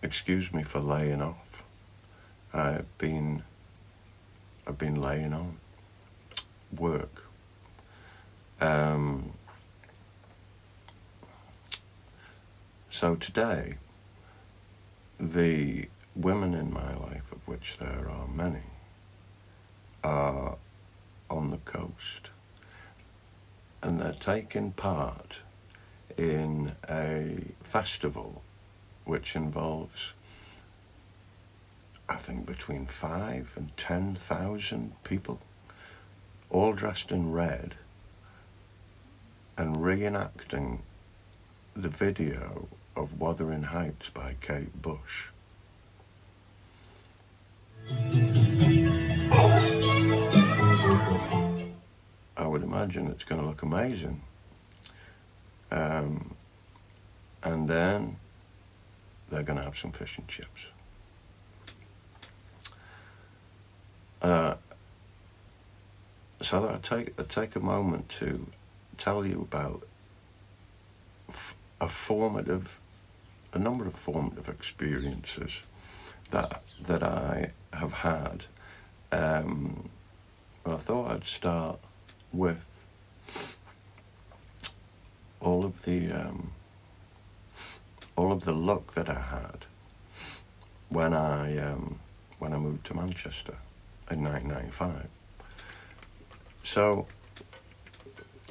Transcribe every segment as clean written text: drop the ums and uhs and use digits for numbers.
excuse me for laying off. I've been laying on work. So today, the women in my life, of which there are many, are on the coast, and they're taking part in a festival which involves, I think, between 5,000 and 10,000 people, all dressed in red and reenacting the video of Wuthering Heights by Kate Bush. I would imagine it's going to look amazing. And then they're going to have some fish and chips. So that I take a moment to tell you about a number of formative experiences that I have had. Well, I thought I'd start with all of the luck that I had when I moved to Manchester in 1995. So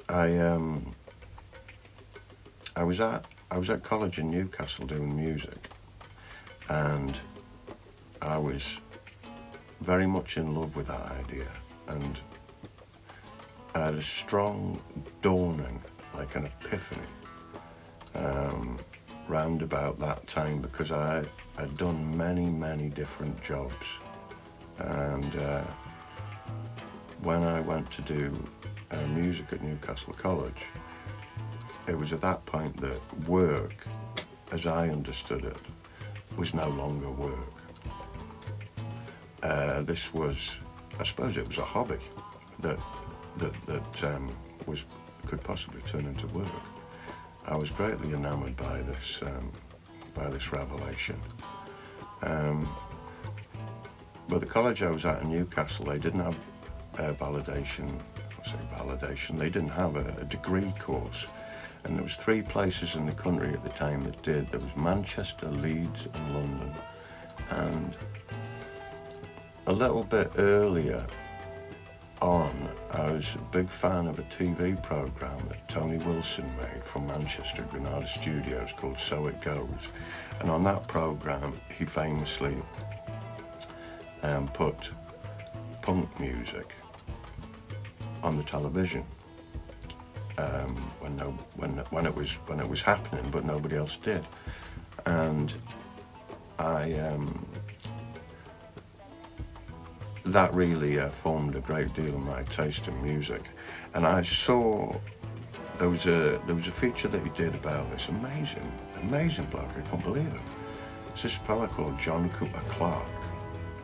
I was at college in Newcastle doing music, and I was very much in love with that idea, and I had a strong dawning, like an epiphany, round about that time, because I'd done many different jobs, and when I went to do music at Newcastle College, it was at that point that work, as I understood it, was no longer work. This was, I suppose it was a hobby that could possibly turn into work. I was greatly enamoured by this revelation. But the college I was at in Newcastle, they didn't have validation. They didn't have a degree course, and there was 3 places in the country at the time that did. There was Manchester, Leeds, and London. And a little bit earlier on, I was a big fan of a TV programme that Tony Wilson made from Manchester Granada Studios called So It Goes. And on that programme, he famously put punk music on the television when it was happening, but nobody else did. And that really formed a great deal of my taste in music. And I saw there was a feature that he did about this amazing bloke. I can't believe it. It's this fella called John Cooper Clarke,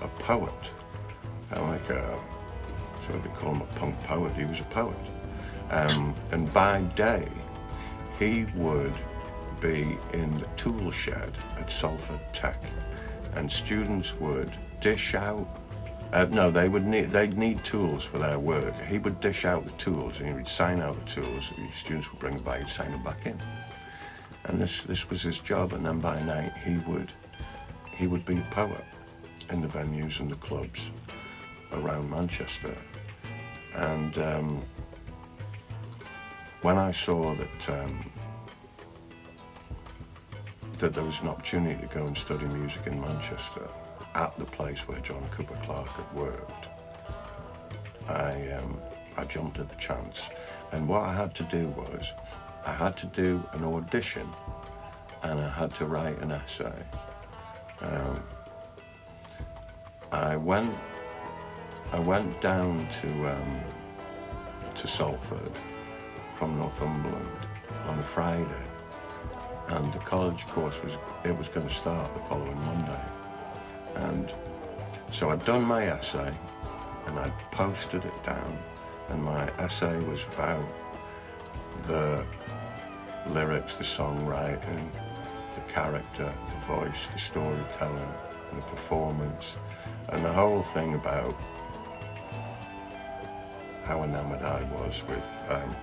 a poet. So they call him a punk poet. He was a poet. And by day, he would be in the tool shed at Salford Tech, and students would dish out. They'd need tools for their work. He would dish out the tools, and he would sign out the tools. The students would bring them back, he'd sign them back in. And this was his job. And then by night, he would be a poet in the venues and the clubs around Manchester. And when I saw that there was an opportunity to go and study music in Manchester at the place where John Cooper Clarke had worked, I jumped at the chance. And what I had to do was, I had to do an audition, and I had to write an essay. I went down to Salford from Northumberland on a Friday, and the college course was going to start the following Monday. And so I'd done my essay, and I'd posted it down, and my essay was about the lyrics, the songwriting, the character, the voice, the storytelling, and the performance, and the whole thing about how enamoured I was with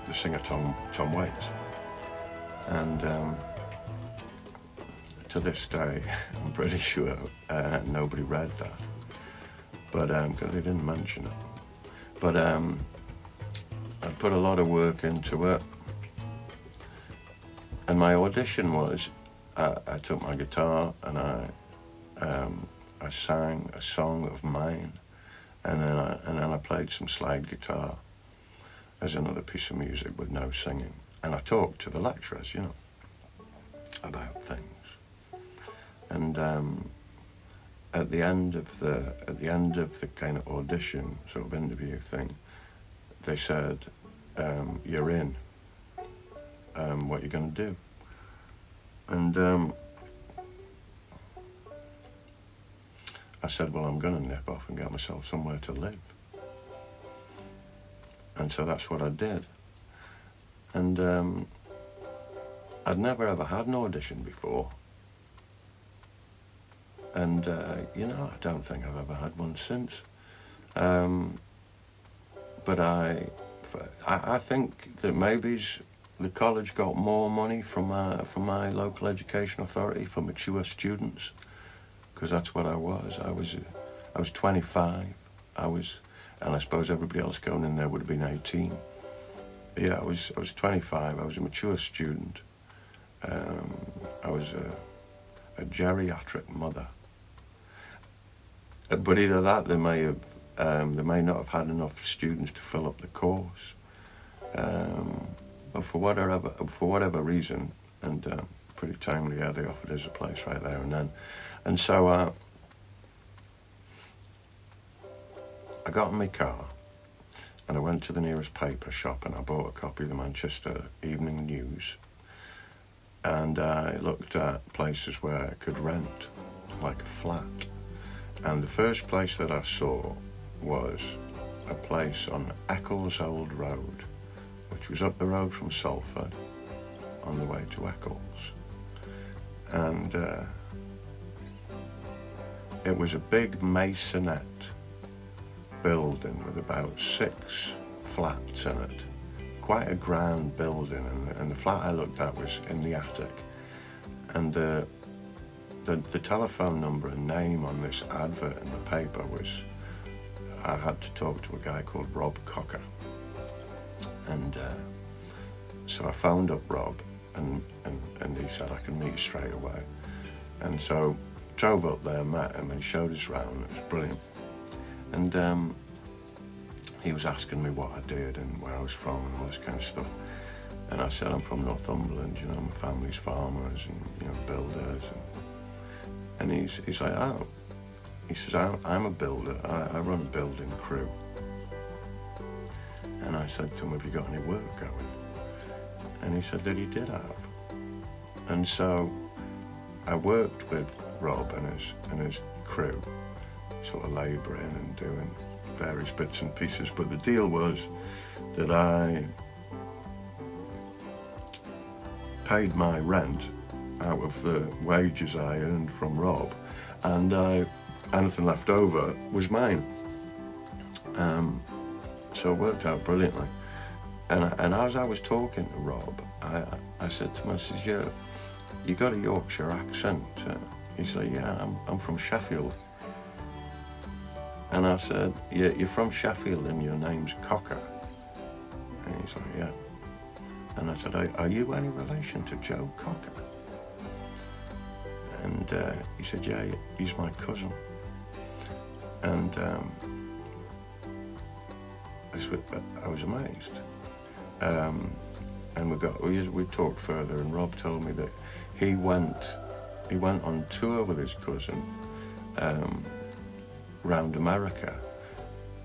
the singer Tom Waits. And to this day, I'm pretty sure nobody read that, but because they didn't mention it. But I put a lot of work into it, and my audition was I took my guitar and I sang a song of mine, and then I played some slide guitar as another piece of music with no singing, and I talked to the lecturers, about things. And at the end of the kind of audition sort of interview thing, they said, "You're in. What are you going to do?" And I said, "Well, I'm going to nip off and get myself somewhere to live." And so that's what I did. And I'd never ever had an audition before. And, I don't think I've ever had one since. But I think that maybe the college got more money from my local education authority for mature students, because that's what I was. I was 25. And I suppose everybody else going in there would have been 18. But yeah, I was 25. I was a mature student. I was a geriatric mother. But either that, they may not have had enough students to fill up the course. But for whatever reason, and pretty timely, they offered us a place right there and then. And so I got in my car and I went to the nearest paper shop and I bought a copy of the Manchester Evening News, and I looked at places where I could rent like a flat. And the first place that I saw was a place on Eccles Old Road, which was up the road from Salford on the way to Eccles. And it was a big masonette building with about 6 flats in it. Quite a grand building, and the flat I looked at was in the attic. And the telephone number and name on this advert in the paper was, I had to talk to a guy called Rob Cocker. And so I phoned up Rob, and he said I can meet you straight away. And so drove up there, met him, and he showed us round. It was brilliant. And he was asking me what I did and where I was from and all this kind of stuff. And I said, I'm from Northumberland, my family's farmers and, builders. And he's like, oh. He says, I'm a builder. I run a building crew. And I said to him, have you got any work going? And he said that he did have. And so I worked with Rob and his crew, sort of labouring and doing various bits and pieces. But the deal was that I paid my rent out of the wages I earned from Rob, and anything left over was mine. So it worked out brilliantly. And as I was talking to Rob, I said to him, I said, you got a Yorkshire accent. He's like, yeah, I'm from Sheffield. And I said, you're from Sheffield and your name's Cocker. And he's like, yeah. And I said, are you any relation to Joe Cocker? And he said, yeah, he's my cousin. And I was amazed. And we talked further, and Rob told me that he went on tour with his cousin round America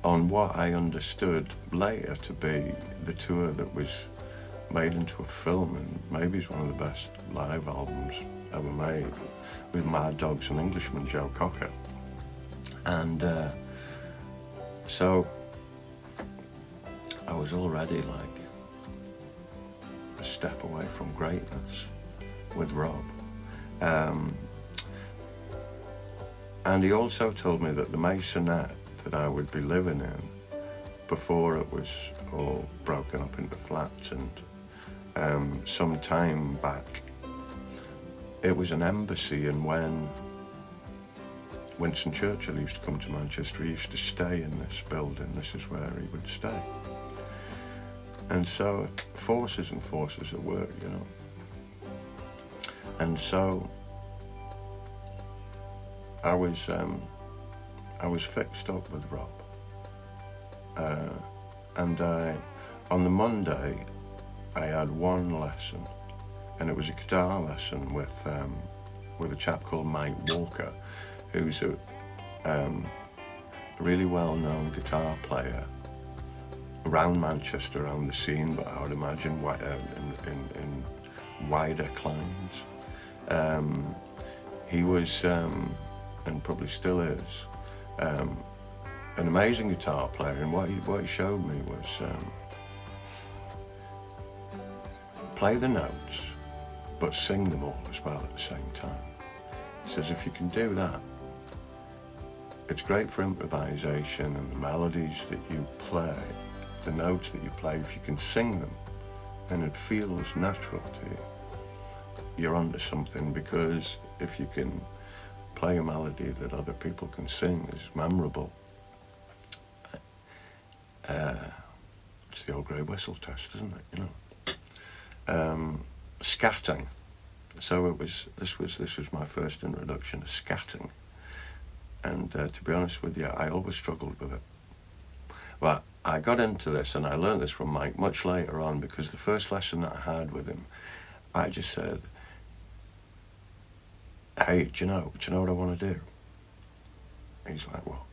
on what I understood later to be the tour that was made into a film, and maybe it's one of the best live albums ever made, with Mad Dogs and Englishman Joe Cocker. And so I was already like a step away from greatness with Rob. And he also told me that the maisonette that I would be living in, before it was all broken up into flats, and some time back, it was an embassy, and when Winston Churchill used to come to Manchester, he used to stay in this building. This is where he would stay. And so, forces and forces at work, you know. And so, I was fixed up with Rob. And on the Monday, I had one lesson, and it was a guitar lesson with a chap called Mike Walker, who's a really well-known guitar player around Manchester, around the scene, but I would imagine in wider climes. He was, and probably still is, an amazing guitar player, and what he showed me was play the notes, but sing them all as well at the same time. He says if you can do that, it's great for improvisation, and the melodies that you play, the notes that you play, if you can sing them and it feels natural to you, you're onto something, because if you can play a melody that other people can sing is memorable. It's the old grey whistle test, isn't it? You know, scatting. So this was my first introduction to scatting, and to be honest with you, I always struggled with it. But I got into this, and I learned this from Mike much later on, because the first lesson that I had with him, I just said, "Hey, do you know what I want to do?" He's like, "What?"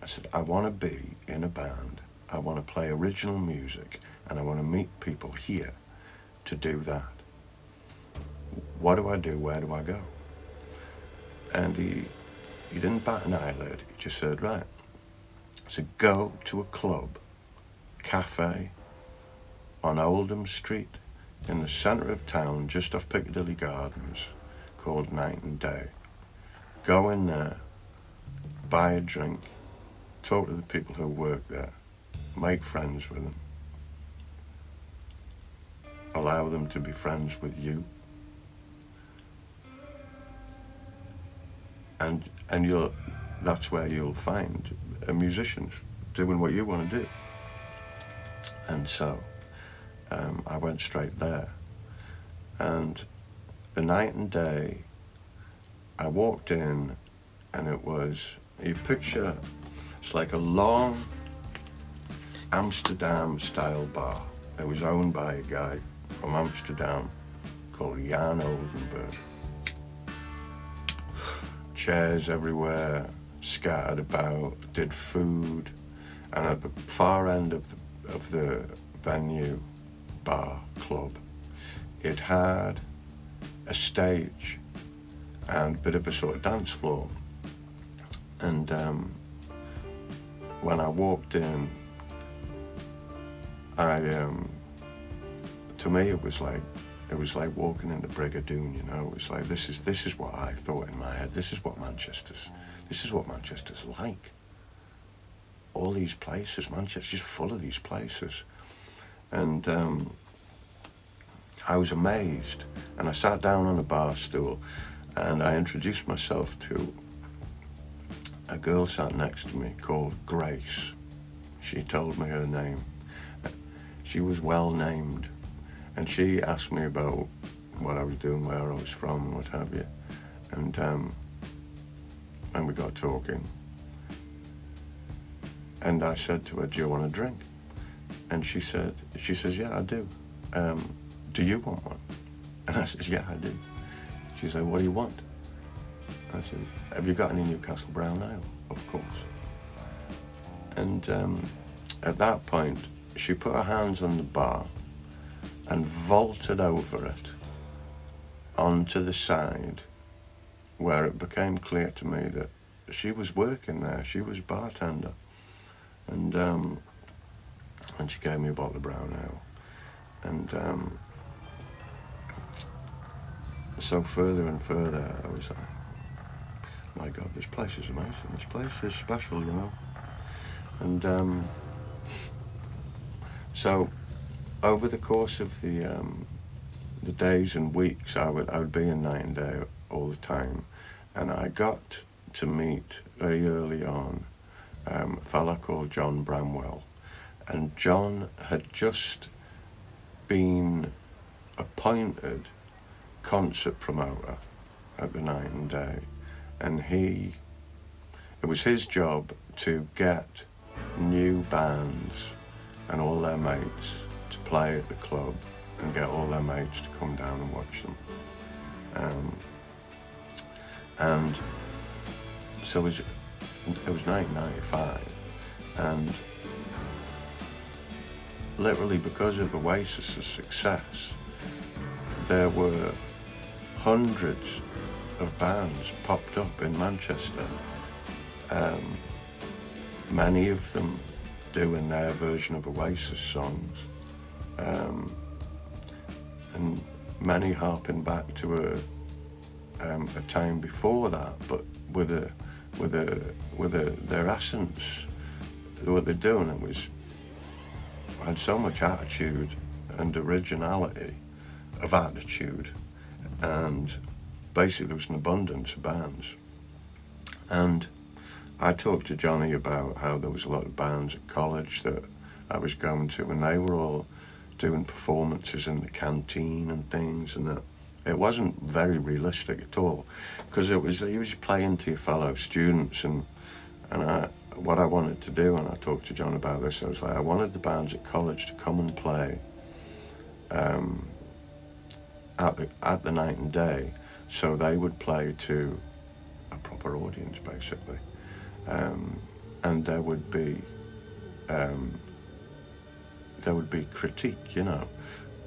I said, "I want to be in a band. I want to play original music, and I want to meet people here to do that. What do I do? Where do I go?" And he didn't bat an eyelid. He just said, "Right. So go to a club, cafe, on Oldham Street, in the centre of town, just off Piccadilly Gardens, called Night and Day. Go in there, buy a drink, talk to the people who work there, make friends with them, allow them to be friends with you, and that's where you'll find musicians doing what you want to do." And so I went straight there, and the Night and Day, I walked in, and it was, you picture, it's like a long Amsterdam style bar. It was owned by a guy from Amsterdam called Jan Oldenburg. Chairs everywhere, scattered about, did food, and at the far end of the venue, bar, club, it had a stage and a bit of a sort of dance floor. And when I walked in, to me it was like walking into Brigadoon, you know. It was like, this is what I thought in my head. This is what Manchester's like. All these places, Manchester's just full of these places. And I was amazed, and I sat down on a bar stool, and I introduced myself to a girl sat next to me called Grace. She told me her name. She was well named, and she asked me about what I was doing, where I was from, and what have you. And we got talking. And I said to her, "Do you want a drink?" And she says, "Yeah, I do. Do you want one?" And I said, "Yeah, I do." She said, "What do you want?" I said, "Have you got any Newcastle Brown Ale?" "Of course." And at that point, she put her hands on the bar and vaulted over it onto the side, where it became clear to me that she was working there. She was a bartender. And she gave me a bottle of brown ale. And so further and further, I was like, my God, this place is amazing. This place is special, you know. And so over the course of the days and weeks, I would be in Night and Day all the time, and I got to meet very early on a fella called John Bramwell, and John had just been appointed concert promoter at the Night and Day, and it was his job to get new bands and all their mates to play at the club and get all their mates to come down and watch them. And so it was 1995, and literally because of Oasis's success, there were hundreds of bands popped up in Manchester, many of them doing their version of Oasis songs, and many harping back to a time before that, but with their essence, what they're doing, had so much attitude and originality of attitude, and basically there was an abundance of bands. And I talked to Johnny about how there was a lot of bands at college that I was going to, and they were all doing performances in the canteen and things, and that it wasn't very realistic at all, because you was playing to your fellow students, and what I wanted to do, and I talked to John about this, I was like, I wanted the bands at college to come and play at the Night and Day, so they would play to a proper audience, basically, and there would be critique, you know.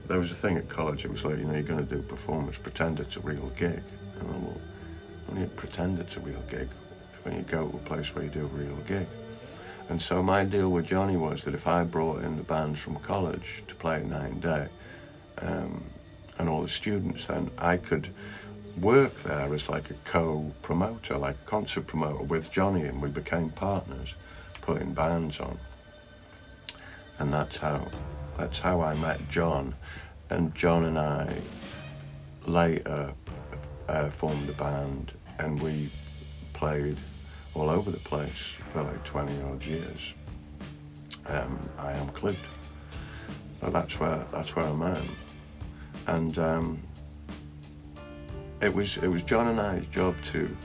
There was a thing at college, it was like, you know, you're going to do a performance, pretend it's a real gig. And I'm well, when you pretend it's a real gig, when you go to a place where you do a real gig. And so my deal with Johnny was that if I brought in the bands from college to play at Night and Day, and all the students, then I could work there as like a co-promoter, like a concert promoter with Johnny, and we became partners, putting bands on. And that's how I met John, and John and I later formed a band, and we played all over the place for like 20 odd years. I Am Clued, but that's where I met him, and it was John and I's job to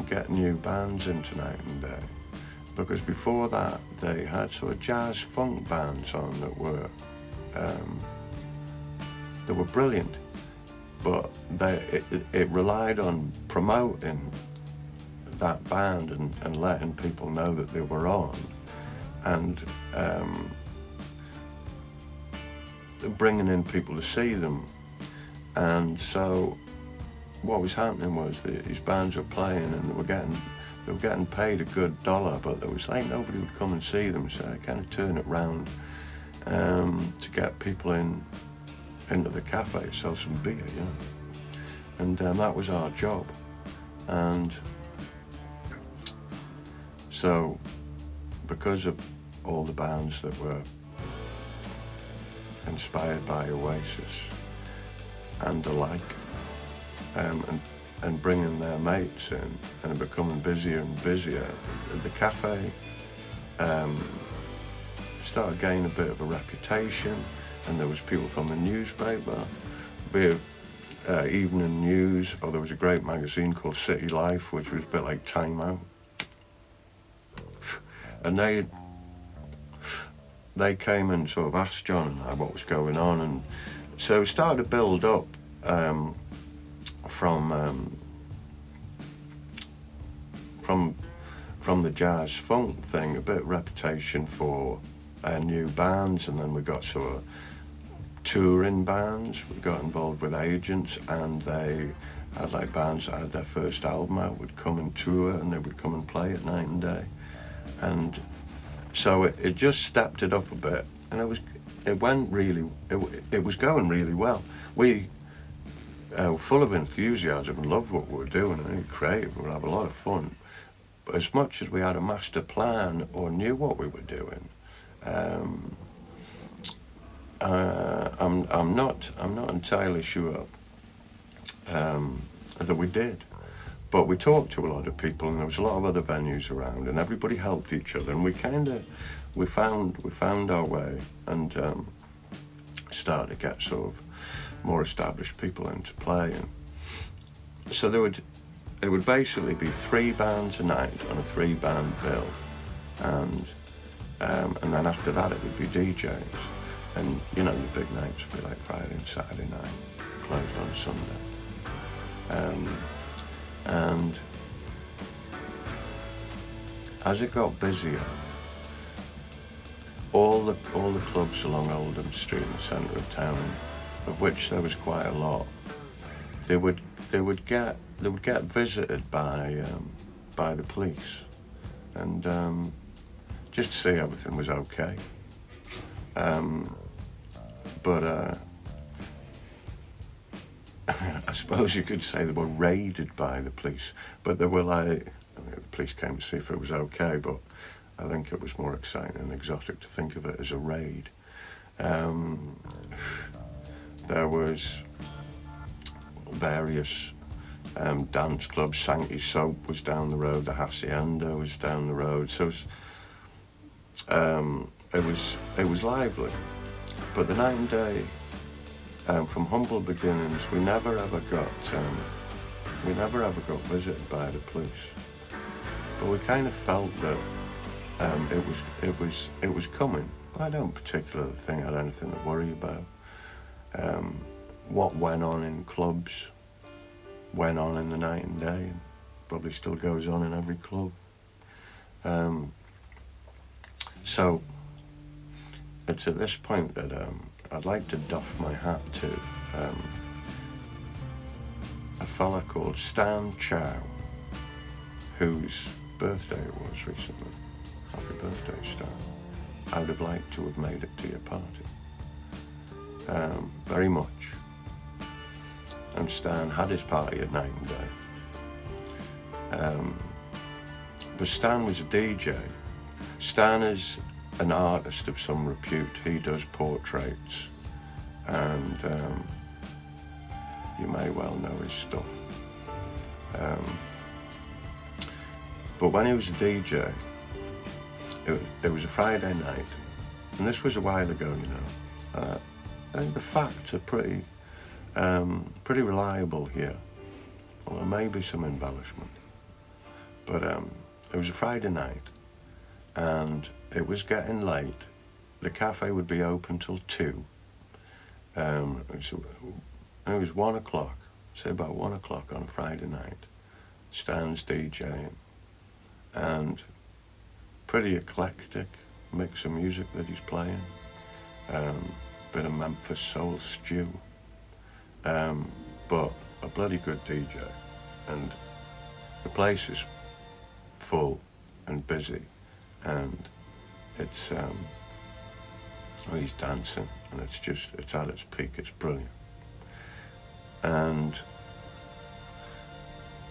get new bands into Night and Day. Because before that, they had sort of jazz funk bands on that were brilliant, but it relied on promoting that band and letting people know that they were on, and bringing in people to see them. And so what was happening was that these bands were playing, and they were getting paid a good dollar, but there was like nobody would come and see them, so I kind of turned it round to get people into the cafe, sell some beer, you know. And that was our job. And so because of all the bands that were inspired by Oasis and the like, and bringing their mates in and becoming busier and busier, the cafe started gaining a bit of a reputation, and there was people from the newspaper, be it Evening News, or there was a great magazine called City Life, which was a bit like Time Out, and they came and sort of asked John and I what was going on, and so it started to build up from the jazz funk thing, a bit of reputation for new bands, and then we got sort of touring bands. We got involved with agents, and they had like bands that had their first album out would come and tour, and they would come and play at Night and Day. And so it just stepped it up a bit, and it was going really well. full of enthusiasm and loved what we were doing, and creative. We'd have a lot of fun. But as much as we had a master plan or knew what we were doing, I'm not entirely sure that we did. But we talked to a lot of people, and there was a lot of other venues around, and everybody helped each other, and we found our way, and started to get sort of more established people into play. And so it would basically be 3 bands a night on a 3-band bill, and then after that it would be DJs, and the big nights would be like Friday and Saturday night, closed on Sunday. And as it got busier, all the clubs along Oldham Street in the centre of town, of which there was quite a lot, they would get visited by the police, and just to see everything was okay. But I suppose you could say they were raided by the police, but they were like, the police came to see if it was okay, but I think it was more exciting and exotic to think of it as a raid. There was various dance clubs. Sankey Soap was down the road, the Hacienda was down the road, so it was lively. But the night and day, from humble beginnings, we never ever got visited by the police. But we kind of felt that it was coming. I don't particularly think I had anything to worry about. What went on in clubs went on in the night and day, and probably still goes on in every club. So it's at this point that I'd like to doff my hat to a fella called Chow, whose birthday it was recently. Happy birthday, Stan. I would have liked to have made it to your party. Very much. And Stan had his party at night and day. But Stan was a DJ. Stan is an artist of some repute. He does portraits, and you may well know his stuff. But when he was a DJ, it was a Friday night, and this was a while ago, and the facts are pretty reliable here, although maybe some embellishment. But it was a Friday night, and it was getting late. The cafe would be open till 2. It was 1 o'clock, say about 1 o'clock on a Friday night. Stan's DJing, and pretty eclectic mix of music that he's playing. Bit of Memphis soul stew, but a bloody good DJ, and the place is full and busy, and it's he's dancing, and it's at its peak. It's brilliant. And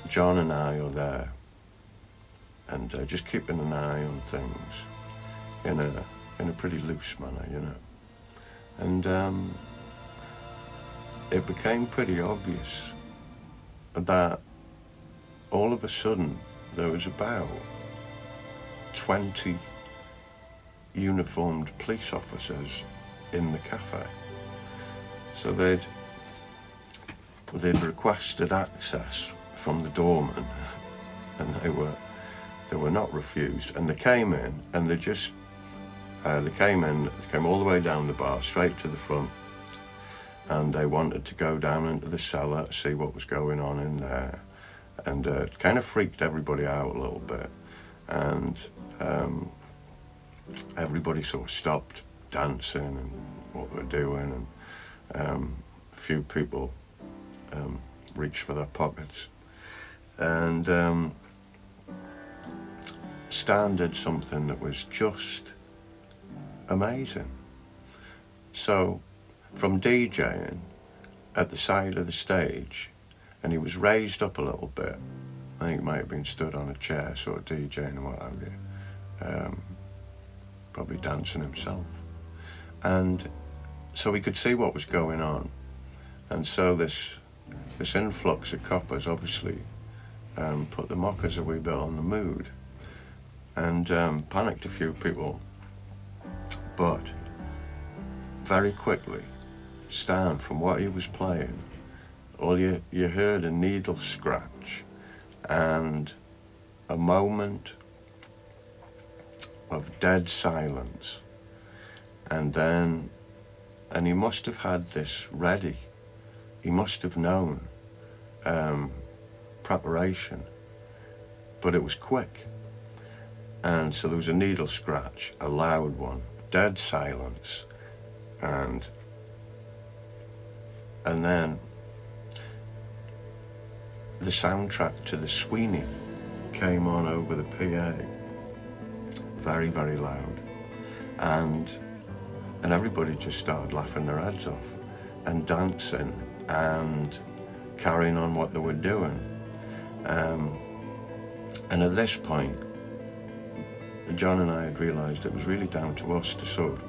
John and I are there, and just keeping an eye on things in a pretty loose manner, And it became pretty obvious that all of a sudden there was about 20 uniformed police officers in the cafe. So they'd requested access from the doorman, and they were not refused. And they came in, and they came all the way down the bar, straight to the front, and they wanted to go down into the cellar, see what was going on in there, and it kind of freaked everybody out a little bit, and everybody sort of stopped dancing and what they were doing, and a few people reached for their pockets, and Stan did something that was just amazing. So from DJing, at the side of the stage, and he was raised up a little bit. I think he might have been stood on a chair, sort of DJing and what have you, probably dancing himself. And so we could see what was going on. And so this influx of coppers obviously put the mockers a wee bit on the mood, and panicked a few people. But very quickly, Stan, from what he was playing, all you heard a needle scratch and a moment of dead silence, and he must have had this ready. He must have known preparation, but it was quick. And so there was a needle scratch, a loud one, dead silence, and then the soundtrack to the Sweeney came on over the PA, very, very loud, and everybody just started laughing their heads off and dancing and carrying on what they were doing. And at this point, John and I had realised it was really down to us to sort of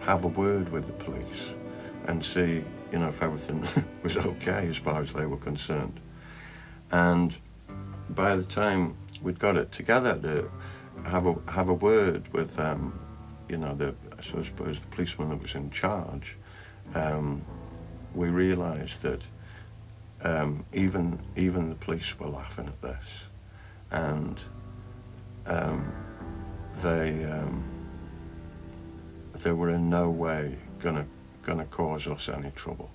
have a word with the police and see, if everything was okay as far as they were concerned. And by the time we'd got it together to have a word with, I suppose the policeman that was in charge, we realised that even the police were laughing at this, and they were in no way gonna cause us any trouble.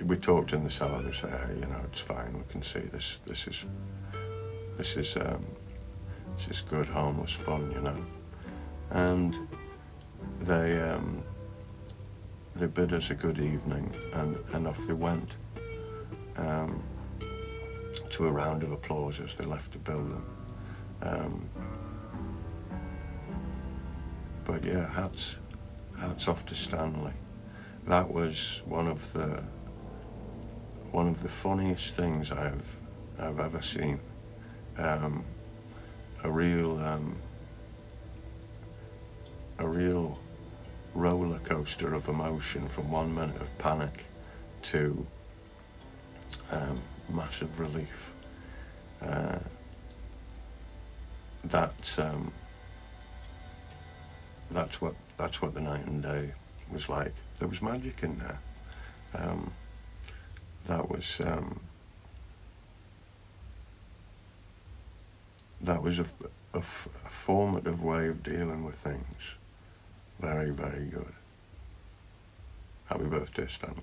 We talked in the cellar. They said, "Hey, it's fine. We can see this. This is good, harmless fun, And they bid us a good evening, and off they went, to a round of applause as they left the building. But yeah, hats off to Stanley. That was one of the funniest things I've ever seen. A real roller coaster of emotion, from 1 minute of panic to massive relief. That's what the night and day was like. There was magic in there. That was a formative way of dealing with things. Very, very good. Happy birthday, Stanley.